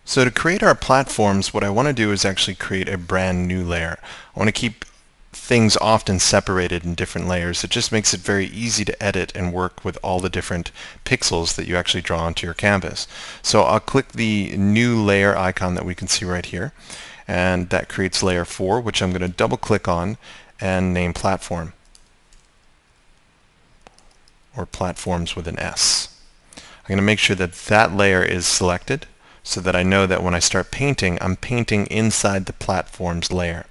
So to create our platforms, what I want to do is actually create a brand new layer. I want to keep things often separated in different layers. It just makes it very easy to edit and work with all the different pixels that you actually draw onto your canvas. So I'll click the new layer icon that we can see right here, and that creates layer 4, which I'm going to double click on and name platform, or platforms with an S. I'm going to make sure that that layer is selected so that I know that when I start painting, I'm painting inside the platforms layer.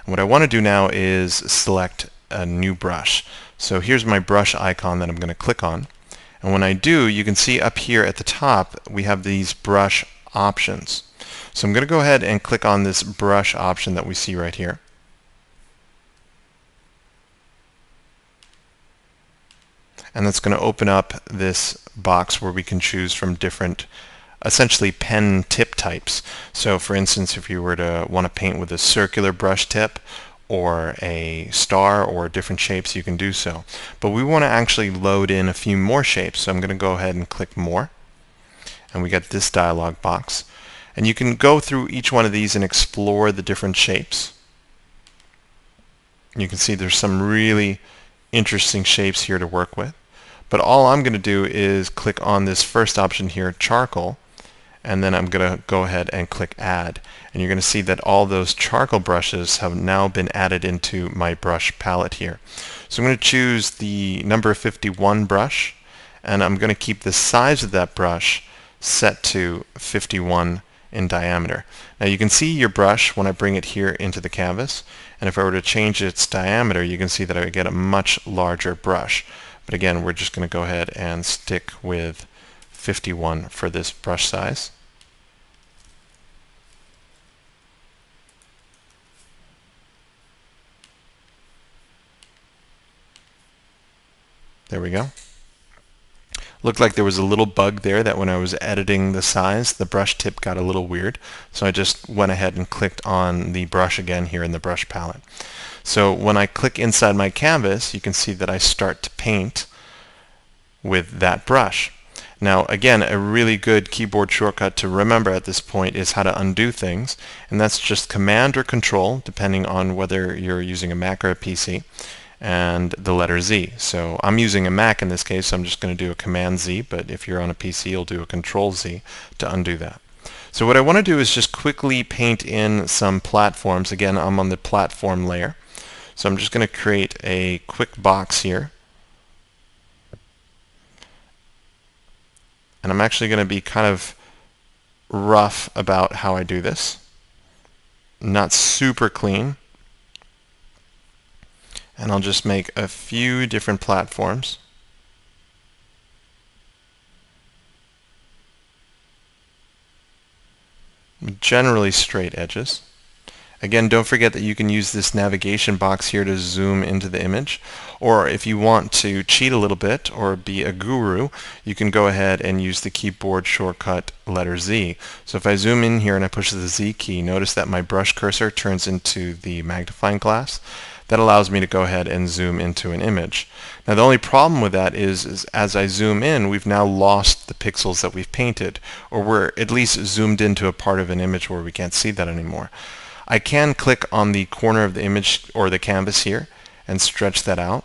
And what I want to do now is select a new brush. So here's my brush icon that I'm going to click on. And when I do, you can see up here at the top, we have these brush options. So I'm going to go ahead and click on this brush option that we see right here. And that's going to open up this box where we can choose from different essentially pen tip types. So for instance, if you were to want to paint with a circular brush tip or a star or different shapes, you can do so. But we want to actually load in a few more shapes. So I'm going to go ahead and click more. And we get this dialog box. And you can go through each one of these and explore the different shapes. You can see there's some really interesting shapes here to work with. But all I'm going to do is click on this first option here, charcoal, and then I'm going to go ahead and click add. And you're going to see that all those charcoal brushes have now been added into my brush palette here. So I'm going to choose the number 51 brush, and I'm going to keep the size of that brush set to 51 in diameter. Now you can see your brush when I bring it here into the canvas, and if I were to change its diameter, you can see that I get a much larger brush. But again, we're just going to go ahead and stick with 51 for this brush size. There we go. Looked like there was a little bug there that when I was editing the size, the brush tip got a little weird. So I just went ahead and clicked on the brush again here in the brush palette. So when I click inside my canvas, you can see that I start to paint with that brush. Now again, a really good keyboard shortcut to remember at this point is how to undo things, and that's just Command or Control, depending on whether you're using a Mac or a PC, and the letter Z. So I'm using a Mac in this case, so I'm just going to do a Command Z, but if you're on a PC, you'll do a Control Z to undo that. So what I want to do is just quickly paint in some platforms. Again, I'm on the platform layer. So I'm just going to create a quick box here. And I'm actually going to be kind of rough about how I do this. Not super clean. And I'll just make a few different platforms. Generally straight edges. Again, don't forget that you can use this navigation box here to zoom into the image. Or if you want to cheat a little bit or be a guru, you can go ahead and use the keyboard shortcut letter Z. So if I zoom in here and I push the Z key, notice that my brush cursor turns into the magnifying glass. That allows me to go ahead and zoom into an image. Now the only problem with that is as I zoom in, we've now lost the pixels that we've painted, or we're at least zoomed into a part of an image where we can't see that anymore. I can click on the corner of the image or the canvas here and stretch that out.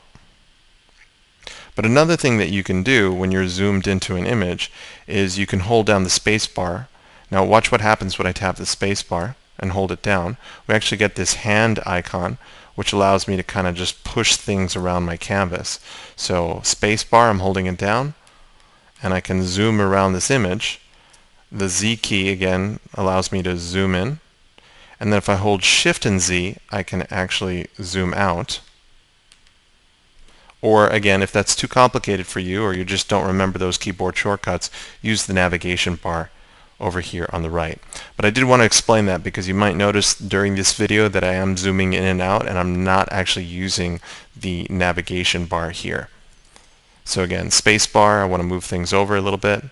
But another thing that you can do when you're zoomed into an image is you can hold down the space bar. Now watch what happens when I tap the space bar and hold it down. We actually get this hand icon, which allows me to kind of just push things around my canvas. So space bar, I'm holding it down, and I can zoom around this image. The Z key again allows me to zoom in. And then if I hold Shift and Z, I can actually zoom out. Or again, if that's too complicated for you or you just don't remember those keyboard shortcuts, use the navigation bar over here on the right. But I did want to explain that because you might notice during this video that I am zooming in and out and I'm not actually using the navigation bar here. So again, space bar, I want to move things over a little bit.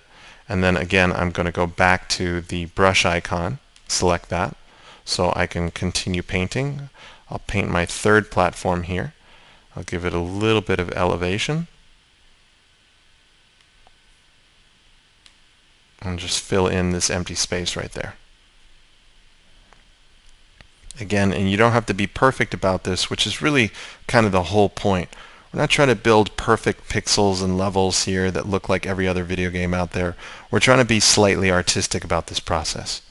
And then again, I'm going to go back to the brush icon, select that, so I can continue painting. I'll paint my third platform here. I'll give it a little bit of elevation. And just fill in this empty space right there. Again, and you don't have to be perfect about this, which is really kind of the whole point. We're not trying to build perfect pixels and levels here that look like every other video game out there. We're trying to be slightly artistic about this process.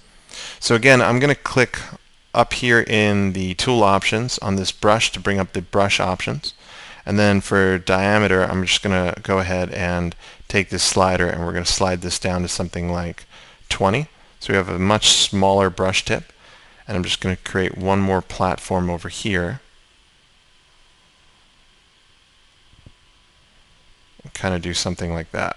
So again, I'm going to click up here in the tool options on this brush to bring up the brush options. And then for diameter, I'm just going to go ahead and take this slider and we're going to slide this down to something like 20. So we have a much smaller brush tip. And I'm just going to create one more platform over here. And kind of do something like that.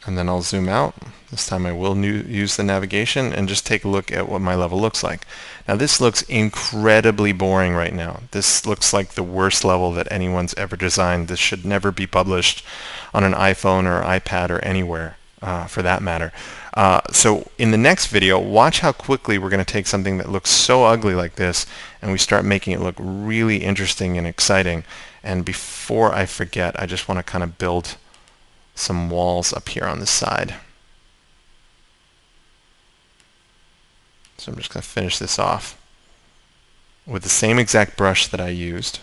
And then I'll zoom out. This time I will use the navigation and just take a look at what my level looks like. Now this looks incredibly boring right now. This looks like the worst level that anyone's ever designed. This should never be published on an iPhone or iPad or anywhere for that matter. So in the next video, watch how quickly we're going to take something that looks so ugly like this and we start making it look really interesting and exciting. And before I forget, I just want to kind of build some walls up here on the side. So I'm just going to finish this off with the same exact brush that I used,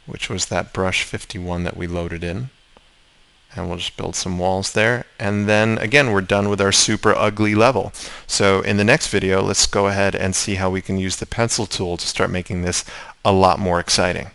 which was that brush 51 that we loaded in. And we'll just build some walls there. And then again, we're done with our super ugly level. So in the next video, let's go ahead and see how we can use the pencil tool to start making this a lot more exciting.